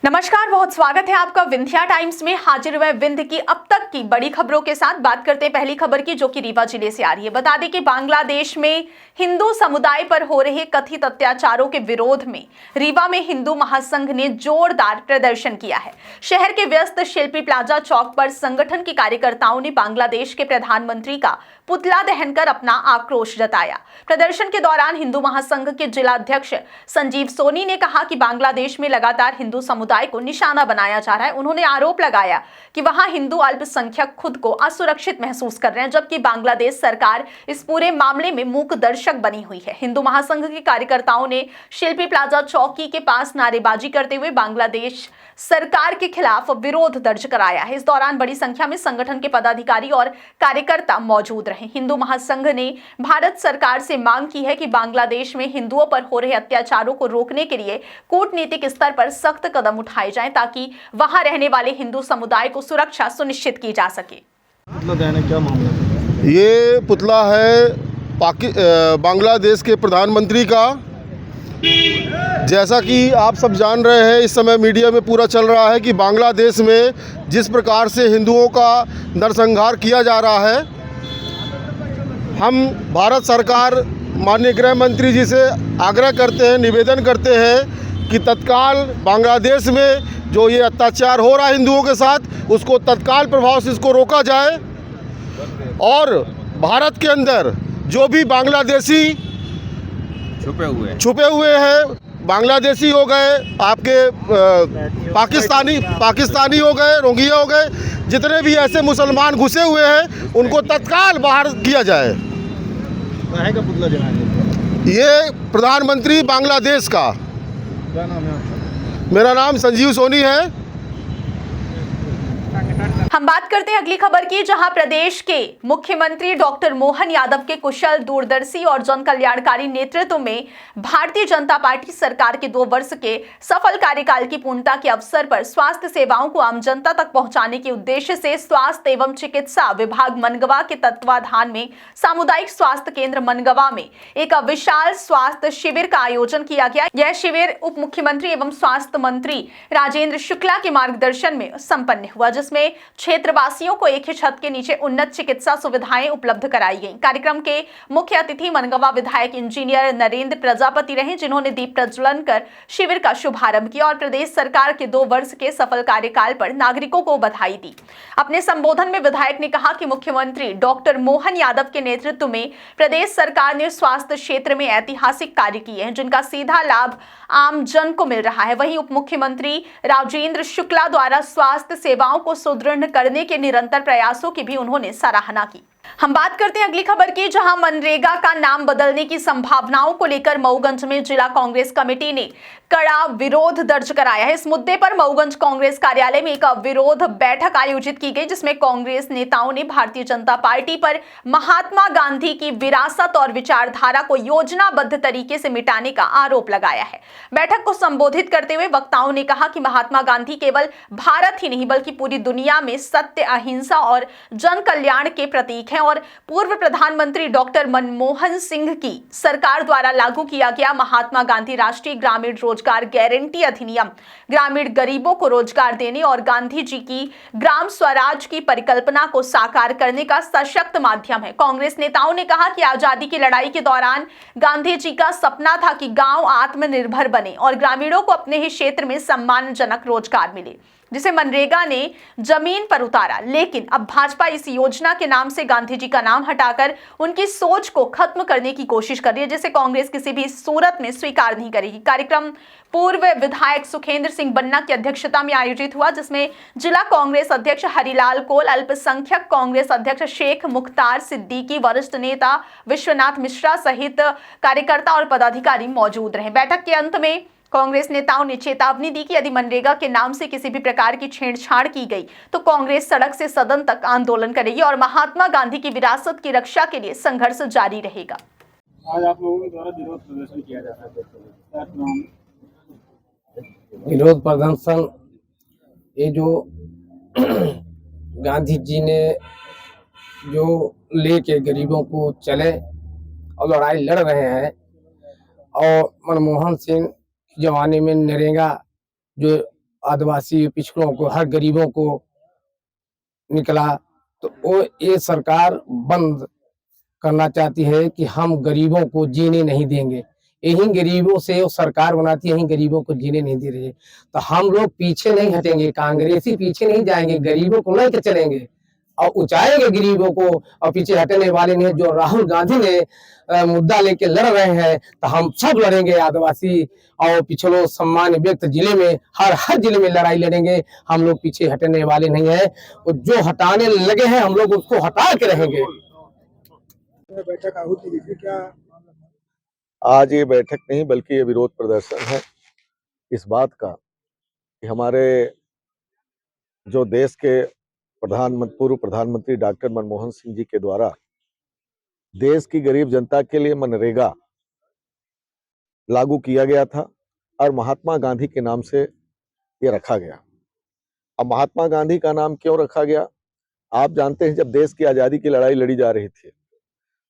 नमस्कार, बहुत स्वागत है आपका विंध्या टाइम्स में। हाजिर हुए विंध्य की अब तक की बड़ी खबरों के साथ। बात करते हैं पहली खबर की, जो कि रीवा जिले से आ रही है। बता दें कि बांग्लादेश में हिंदू समुदाय पर हो रहे कथित अत्याचारों के विरोध में रीवा में हिंदू महासंघ ने जोरदार प्रदर्शन किया है। शहर के व्यस्त शिल्पी प्लाजा चौक पर संगठन के कार्यकर्ताओं ने बांग्लादेश के प्रधानमंत्री का पुतला दहनकर अपना आक्रोश जताया। प्रदर्शन के दौरान हिंदू महासंघ के जिला अध्यक्ष संजीव सोनी ने कहा कि बांग्लादेश में लगातार हिंदू समुदाय को निशाना बनाया जा रहा है। उन्होंने आरोप लगाया कि वहां हिंदू अल्पसंख्यक खुद को असुरक्षित महसूस कर रहे हैं, जबकि बांग्लादेश सरकार इस पूरे मामले में मूक दर्शक बनी हुई है। हिंदू महासंघ के कार्यकर्ताओं ने शिल्पी प्लाजा चौकी के पास नारेबाजी करते हुए बांग्लादेश सरकार के खिलाफ विरोध दर्ज कराया है। इस दौरान बड़ी संख्या में संगठन के पदाधिकारी और कार्यकर्ता मौजूद रहे। हिंदू महासंघ ने भारत सरकार से मांग की है कि बांग्लादेश में हिंदुओं पर हो रहे अत्याचारों को रोकने के लिए कूटनीतिक स्तर पर सख्त कदम उठाए जाएं, ताकि वहां रहने वाले हिंदू समुदाय को सुरक्षा सुनिश्चित की जा सके। क्या मामला? ये पुतला है बांग्लादेश के प्रधानमंत्री का। जैसा कि आप सब जान रहे हैं, इस समय मीडिया में पूरा चल रहा है कि बांग्लादेश में जिस प्रकार से हिंदुओं का नरसंहार किया जा रहा है, हम भारत सरकार माननीय गृह मंत्री जी से आग्रह करते हैं, निवेदन करते हैं कि तत्काल बांग्लादेश में जो ये अत्याचार हो रहा है हिंदुओं के साथ, उसको तत्काल प्रभाव से इसको रोका जाए। और भारत के अंदर जो भी बांग्लादेशी छुपे हुए हैं, बांग्लादेशी हो गए, आपके पाकिस्तानी हो गए, रोहिंग्या हो गए, जितने भी ऐसे मुसलमान घुसे हुए हैं, उनको तत्काल बाहर किया जाए। का पुतला जलाएंगे? ये प्रधानमंत्री बांग्लादेश का। क्या नाम है आपका? मेरा नाम संजीव सोनी है। हम बात करते हैं अगली खबर की, जहां प्रदेश के मुख्यमंत्री डॉक्टर मोहन यादव के कुशल, दूरदर्शी और जन कल्याणकारी नेतृत्व में भारतीय जनता पार्टी सरकार के 2 वर्ष के सफल कार्यकाल की पूर्णता के अवसर पर स्वास्थ्य सेवाओं को आम जनता तक पहुंचाने के उद्देश्य से स्वास्थ्य एवं चिकित्सा विभाग मनगवा के तत्वाधान में सामुदायिक स्वास्थ्य केंद्र मनगवा में एक विशाल स्वास्थ्य शिविर का आयोजन किया गया। यह शिविर उप मुख्यमंत्री एवं स्वास्थ्य मंत्री राजेंद्र शुक्ला के मार्गदर्शन में संपन्न हुआ, जिसमें क्षेत्रवासियों को एक ही छत के नीचे उन्नत चिकित्सा सुविधाएं उपलब्ध कराई गई। कार्यक्रम के मुख्य अतिथि मनगवा विधायक इंजीनियर नरेंद्र प्रजापति रहे, जिन्होंने दीप प्रज्वलन कर शिविर का शुभारंभ किया और प्रदेश सरकार के 2 वर्ष के सफल कार्यकाल पर नागरिकों को बधाई दी। अपने संबोधन में विधायक ने कहा कि मुख्यमंत्री डॉक्टर मोहन यादव के नेतृत्व में प्रदेश सरकार ने स्वास्थ्य क्षेत्र में ऐतिहासिक कार्य किए हैं, जिनका सीधा लाभ आम जन को मिल रहा है। वहीं उप मुख्यमंत्री राजेंद्र शुक्ला द्वारा स्वास्थ्य सेवाओं को सुदृढ़ करने के निरंतर प्रयासों की भी उन्होंने सराहना की। हम बात करते हैं अगली खबर की, जहां मनरेगा का नाम बदलने की संभावनाओं को लेकर मऊगंज में जिला कांग्रेस कमेटी ने कड़ा विरोध दर्ज कराया है। इस मुद्दे पर मऊगंज कांग्रेस कार्यालय में एक विरोध बैठक आयोजित की गई, जिसमें कांग्रेस नेताओं ने भारतीय जनता पार्टी पर महात्मा गांधी की विरासत और विचारधारा को योजनाबद्ध तरीके से मिटाने का आरोप लगाया है। बैठक को संबोधित करते हुए वक्ताओं ने कहा कि महात्मा गांधी केवल भारत ही नहीं बल्कि पूरी दुनिया में सत्य, अहिंसा और जन कल्याण के प्रतीक हैं और पूर्व प्रधानमंत्री डॉक्टर मनमोहन सिंह की सरकार द्वारा लागू किया गया महात्मा गांधी राष्ट्रीय ग्रामीण रोजगार गारंटी अधिनियम ग्रामीण गरीबों को रोजगार देने और गांधी जी की ग्राम स्वराज की परिकल्पना को साकार करने का सशक्त माध्यम है। कांग्रेस नेताओं ने कहा कि आजादी की लड़ाई के दौरान गांधी जी का सपना था कि गांव आत्मनिर्भर बने और ग्रामीणों को अपने ही क्षेत्र में सम्मानजनक रोजगार मिले, जिसे मनरेगा ने जमीन पर उतारा। लेकिन अब भाजपा इस योजना के नाम से गांधी जी का नाम हटाकर उनकी सोच को खत्म करने की कोशिश कर रही है, जिसे कांग्रेस किसी भी सूरत में स्वीकार नहीं करेगी। कार्यक्रम पूर्व विधायक सुखेंद्र सिंह बन्ना की अध्यक्षता में आयोजित हुआ, जिसमें जिला कांग्रेस अध्यक्ष हरिलाल कोल, अल्पसंख्यक कांग्रेस अध्यक्ष शेख मुख्तार सिद्दीकी, वरिष्ठ नेता विश्वनाथ मिश्रा सहित कार्यकर्ता और पदाधिकारी मौजूद रहे। बैठक के अंत में कांग्रेस नेताओं ने चेतावनी दी कि यदि मनरेगा के नाम से किसी भी प्रकार की छेड़छाड़ की गई तो कांग्रेस सड़क से सदन तक आंदोलन करेगी और महात्मा गांधी की विरासत की रक्षा के लिए संघर्ष जारी रहेगा। आज आप लोगों के द्वारा विरोध प्रदर्शन किया जा रहा है। विरोध प्रदर्शन ये जो गांधी जी ने जो लेके गरीबों को चले और लड़ाई लड़ रहे हैं, और मनमोहन सिंह जमाने में नरेगा जो आदिवासी पिछड़ों को, हर गरीबों को निकला, तो वो ये सरकार बंद करना चाहती है कि हम गरीबों को जीने नहीं देंगे। यही गरीबों से वो सरकार बनाती है, यही गरीबों को जीने नहीं दे रही है। तो हम लोग पीछे नहीं हटेंगे, कांग्रेसी पीछे नहीं जाएंगे, गरीबों को लेकर चलेंगे और ऊंचाएंगे गरीबों को, और पीछे हटने वाले नहीं। जो राहुल गांधी ने मुद्दा लेके लड़ रहे हैं, तो हम सब लड़ेंगे। आदिवासी और पिछड़ों सम्मान व्यक्त जिले में हर जिले में लड़ाई लड़ेंगे। हम लोग पीछे हटने वाले नहीं है। जो हटाने लगे हैं हम लोग उसको हटा के रहेंगे। बैठक आहूत की थी क्या? आज ये बैठक नहीं बल्कि ये विरोध प्रदर्शन है इस बात का कि हमारे जो देश के पूर्व प्रधानमंत्री डॉक्टर मनमोहन सिंह जी के द्वारा देश की गरीब जनता के लिए मनरेगा लागू किया गया था और महात्मा गांधी के नाम से ये रखा गया। अब महात्मा गांधी का नाम क्यों रखा गया? आप जानते हैं, जब देश की आज़ादी की लड़ाई लड़ी जा रही थी,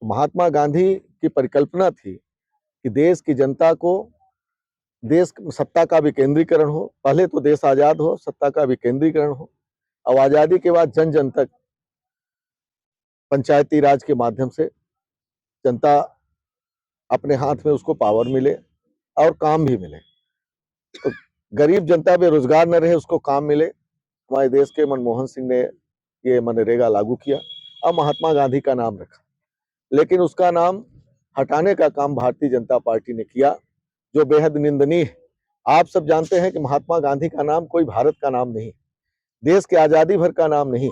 महात्मा गांधी की परिकल्पना थी कि देश की जनता को देश सत्ता का विकेंद्रीकरण हो। पहले तो देश आजाद हो, सत्ता का विकेंद्रीकरण हो, और आजादी के बाद जन जन तक पंचायती राज के माध्यम से जनता अपने हाथ में उसको पावर मिले और काम भी मिले। तो गरीब जनता बेरोजगार न रहे, उसको काम मिले। हमारे देश के मनमोहन सिंह ने ये मनरेगा लागू किया और महात्मा गांधी का नाम रखा, लेकिन उसका नाम हटाने का काम भारतीय जनता पार्टी ने किया, जो बेहद निंदनीय है। आप सब जानते हैं कि महात्मा गांधी का नाम कोई भारत का नाम नहीं, देश के आजादी भर का नाम नहीं।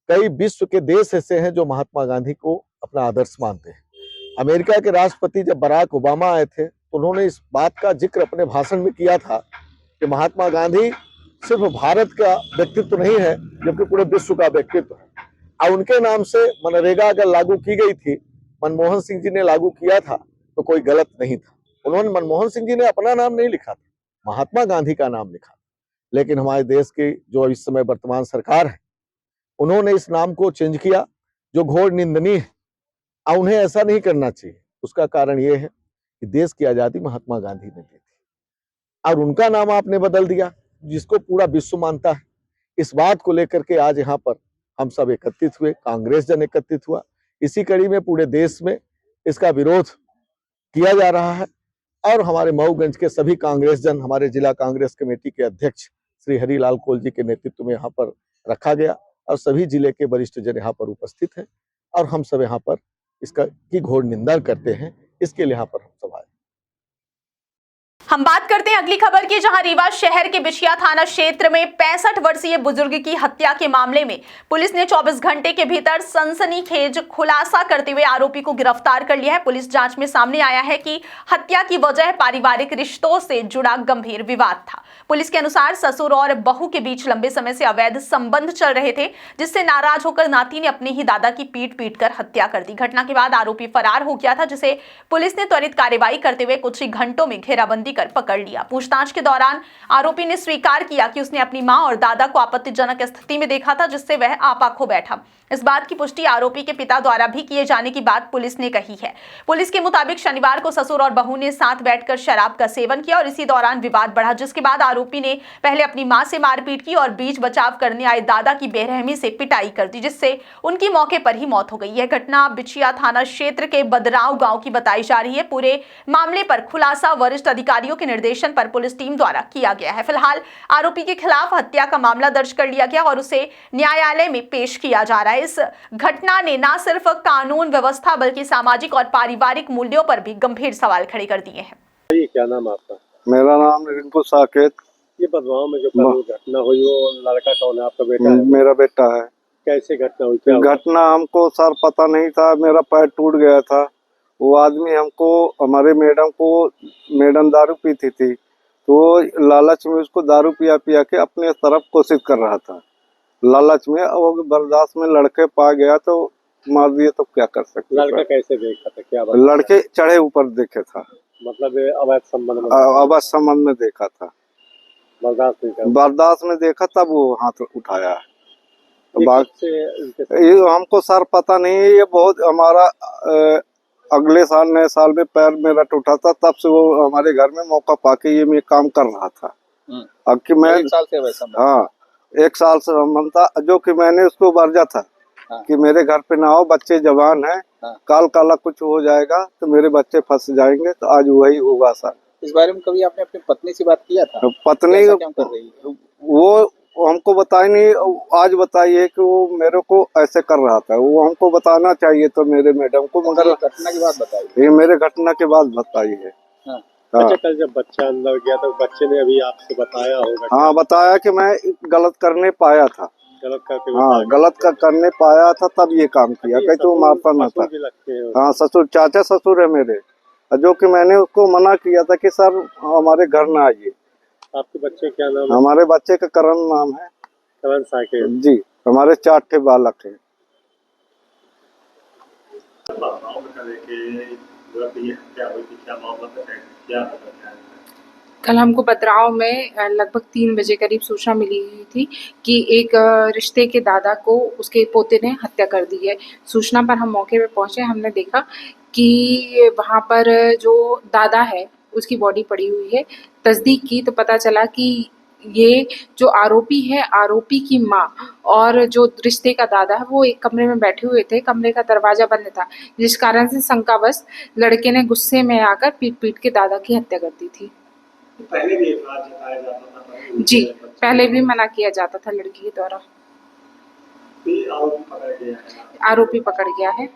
कई विश्व के देश ऐसे हैं जो महात्मा गांधी को अपना आदर्श मानते हैं। अमेरिका के राष्ट्रपति जब बराक ओबामा आए थे तो उन्होंने इस बात का जिक्र अपने भाषण में किया था कि महात्मा गांधी सिर्फ भारत का व्यक्तित्व नहीं है, जबकि पूरे विश्व का व्यक्तित्व है। और उनके नाम से मनरेगा अगर लागू की गई थी, मनमोहन सिंह जी ने लागू किया था, तो कोई गलत नहीं था। उन्होंने, मनमोहन सिंह जी ने अपना नाम नहीं लिखा था, महात्मा गांधी का नाम लिखा। लेकिन हमारे देश की जो इस समय वर्तमान सरकार है, उन्होंने इस नाम को चेंज किया, जो घोर निंदनीय है। और उन्हें ऐसा नहीं करना चाहिए। उसका कारण ये है कि देश की आजादी महात्मा गांधी ने दी थी और उनका नाम आपने बदल दिया, जिसको पूरा विश्व मानता है। इस बात को लेकर के आज यहाँ पर हम सब एकत्रित हुए, कांग्रेस जन एकत्रित हुआ। इसी कड़ी में पूरे देश में इसका विरोध किया जा रहा है और हमारे मऊगंज के सभी कांग्रेस जन, हमारे जिला कांग्रेस कमेटी के अध्यक्ष श्री हरिलाल कोल जी के नेतृत्व में यहाँ पर रखा गया और सभी जिले के वरिष्ठ जन यहाँ पर उपस्थित हैं और हम सब यहाँ पर इसका की घोर निंदा करते हैं। इसके लिए यहाँ पर हम सब आए। हम बात करते हैं अगली खबर की, जहां रीवा शहर के बिछिया थाना क्षेत्र में 65 वर्षीय बुजुर्ग की हत्या के मामले में पुलिस ने 24 घंटे के भीतर सनसनीखेज खुलासा करते हुए आरोपी को गिरफ्तार कर लिया है। पुलिस जांच में सामने आया है कि हत्या की वजह पारिवारिक रिश्तों से जुड़ा गंभीर विवाद था। पुलिस के अनुसार ससुर और बहू के बीच लंबे समय से अवैध संबंध चल रहे थे, जिससे नाराज होकर नाती ने अपने ही दादा की पीट कर हत्या कर दी। घटना के बाद आरोपी फरार हो गया था, जिसे पुलिस ने त्वरित कार्रवाई करते हुए कुछ ही घंटों में घेराबंदी कर पकड़ लिया। पूछताछ के दौरान आरोपी ने स्वीकार किया कि उसने अपनी मां और दादा को आपत्तिजनक स्थिति में देखा था, जिससे वह आपा खो बैठा। इस बात की पुष्टि आरोपी के पिता द्वारा भी किए जाने की बात पुलिस ने कही है। पुलिस के मुताबिक शनिवार को ससुर और बहू ने साथ बैठकर शराब का सेवन किया और इसी दौरान विवाद बढ़ा, जिसके बाद आरोपी ने पहले अपनी मां से मारपीट की और बीच बचाव करने आए दादा की बेरहमी से पिटाई कर दी, जिससे उनकी मौके पर ही मौत हो गई। यह घटना बिछिया थाना क्षेत्र के बदराव गांव की बताई जा रही है। पूरे मामले पर खुलासा वरिष्ठ अधिकारियों के निर्देशन पर पुलिस टीम द्वारा किया गया है। फिलहाल आरोपी के खिलाफ हत्या का मामला दर्ज कर लिया गया और उसे न्यायालय में पेश किया जा रहा है। इस घटना ने न सिर्फ कानून व्यवस्था बल्कि सामाजिक और पारिवारिक मूल्यों पर भी गंभीर सवाल खड़े कर दिए हैं। ये क्या नाम आपका? मेरा नाम रिंकू साकेत। ये बदलाव में जो कल घटना हुई, वो लड़का कौन है? आपका बेटा है? मेरा बेटा है। कैसे घटना हुई? क्या घटना हमको सर पता नहीं था, मेरा पैर टूट गया था। वो आदमी हमको, हमारे मैडम दारू पीती थी, तो लालच में उसको दारू पिया के अपने तरफ कोशिश कर रहा था। लालच में वो बर्दाश्त में लड़के पा गया तो मार दिए, तो क्या कर सकते। लड़का कैसे देखा था? क्या बात? लड़के चढ़े ऊपर देखे था, मतलब अवैध संबंध में देखा था। बर्दाश्त में देखा तब वो हाथ उठाया है। तो ये हमको सर पता नहीं है। ये बहुत हमारा अगले साल नए साल में पैर मेरा टूटा था, तब से वो हमारे घर में मौका पाके ये मैं काम कर रहा था। अब कि मैं 1 साल से वैसा हाँ 1 साल से संबंध था, जो कि मैंने उसको वर्जा था कि मेरे घर पे ना आओ, बच्चे जवान हैं, काल काला कुछ हो जाएगा तो मेरे बच्चे फंस जाएंगे। तो आज वही हुआ सर। इस बारे में कभी आपने अपनी पत्नी से बात किया था? पत्नी ऐसा क्यों कर रही है? वो हमको बताई नहीं, आज बताई है कि वो मेरे को ऐसे कर रहा था। वो हमको बताना चाहिए तो मेरे मैडम को, मगर घटना की बात बताई। ये मेरे घटना के बाद बताई है। हाँ। अच्छा, कल जब बच्चा अंदर गया तो बच्चे ने अभी आपसे बताया होगा? हाँ बताया कि मैं गलत करने पाया था। गलत करके? हाँ गलत करने पाया था तब ये काम किया। कहीं तो मारता न था। हाँ ससुर, चाचा ससुर है मेरे, जो कि मैंने उसको मना किया था कि सर हमारे घर ना आइए। आपके बच्चे क्या नाम है? हमारे बच्चे का करण नाम है। करण साकेत जी, हमारे 4 ठे बालक हैं। कल हमको बदराव में लगभग 3 बजे करीब सूचना मिली हुई थी कि एक रिश्ते के दादा को उसके पोते ने हत्या कर दी है। सूचना पर हम मौके पे पहुंचे, हमने देखा कि वहाँ पर जो दादा है उसकी बॉडी पड़ी हुई है। तस्दीक की तो पता चला कि ये जो आरोपी है, आरोपी की माँ और जो रिश्ते का दादा है वो एक कमरे में बैठे हुए थे। कमरे का दरवाजा बंद था, जिस कारण से शंकावश लड़के ने गुस्से में आकर पीट के दादा की हत्या कर दी थी। पहले भी इकरार जताया जाता था? जी, पहले भी मना किया जाता था लड़की के द्वारा। आरोपी पकड़ गया है।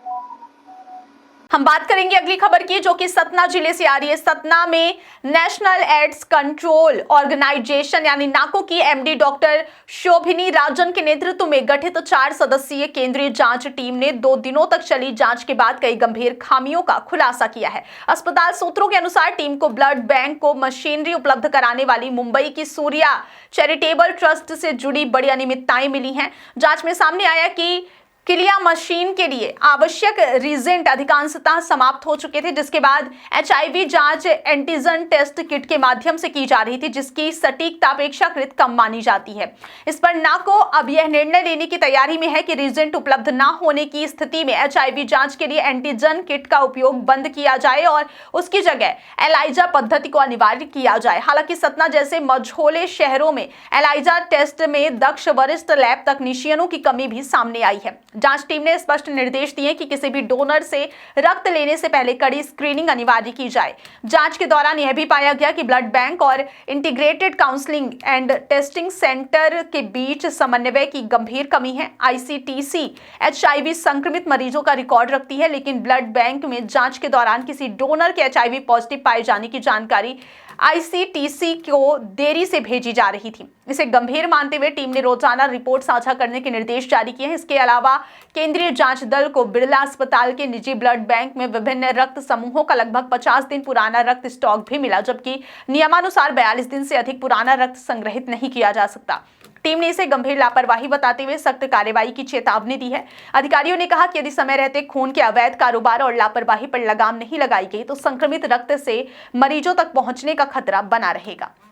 हम बात करेंगे अगली खबर की, जो कि सतना जिले से आ रही है। सतना में नेशनल एड्स कंट्रोल ऑर्गेनाइजेशन यानी नाको की एमडी डॉक्टर शोभिनी राजन के नेतृत्व में गठित 4 सदस्यीय केंद्रीय जांच टीम ने 2 दिनों तक चली जांच के बाद कई गंभीर खामियों का खुलासा किया है। अस्पताल सूत्रों के अनुसार टीम को ब्लड बैंक को मशीनरी उपलब्ध कराने वाली मुंबई की सूर्या चैरिटेबल ट्रस्ट से जुड़ी बड़ी अनियमितताएं मिली हैं। जांच में सामने आया कि क्लिया मशीन के लिए आवश्यक रीजेंट अधिकांशतः समाप्त हो चुके थे, जिसके बाद एचआईवी जांच एंटीजन टेस्ट किट के माध्यम से की जा रही थी, जिसकी सटीकता अपेक्षाकृत कम मानी जाती है। इस पर नाको अब यह निर्णय लेने की तैयारी में है कि रीजेंट उपलब्ध न होने की स्थिति में एचआईवी जांच के लिए एंटीजन किट का उपयोग बंद किया जाए और उसकी जगह एलाइजा पद्धति को अनिवार्य किया जाए। हालांकि सतना जैसे मझोले शहरों में एलाइजा टेस्ट में दक्ष वरिष्ठ लैब तकनीशियनों की कमी भी सामने आई है। जांच टीम ने स्पष्ट निर्देश दिए कि किसी भी डोनर से रक्त लेने से पहले कड़ी स्क्रीनिंग अनिवार्य की जाए। जांच के दौरान यह भी पाया गया कि ब्लड बैंक और integrated counselling and testing centre के बीच समन्वय की गंभीर कमी है। आईसीटीसी एचआईवी संक्रमित मरीजों का रिकॉर्ड रखती है, लेकिन ब्लड बैंक में जांच के दौरान किसी डोनर के एचआईवी पॉजिटिव पाए जाने की जानकारी आईसीटीसी को देरी से भेजी जा रही थी। इसे गंभीर मानते हुए टीम ने रोजाना रिपोर्ट साझा करने के निर्देश जारी किए हैं। इसके अलावा केंद्रीय जांच दल को बिरला अस्पताल के निजी ब्लड बैंक में विभिन्न रक्त समूहों का लगभग 50 दिन पुराना रक्त स्टॉक भी मिला, जबकि नियमानुसार 42 दिन से अधिक पुराना रक्त संग्रहित नहीं किया जा सकता। टीम ने इसे गंभीर लापरवाही बताते हुए सख्त कार्रवाई की चेतावनी दी है। अधिकारियों ने कहा कि यदि समय रहते खून के अवैध कारोबार और लापरवाही पर लगाम नहीं लगाई गई तो संक्रमित रक्त से मरीजों तक पहुंचने का खतरा बना रहेगा।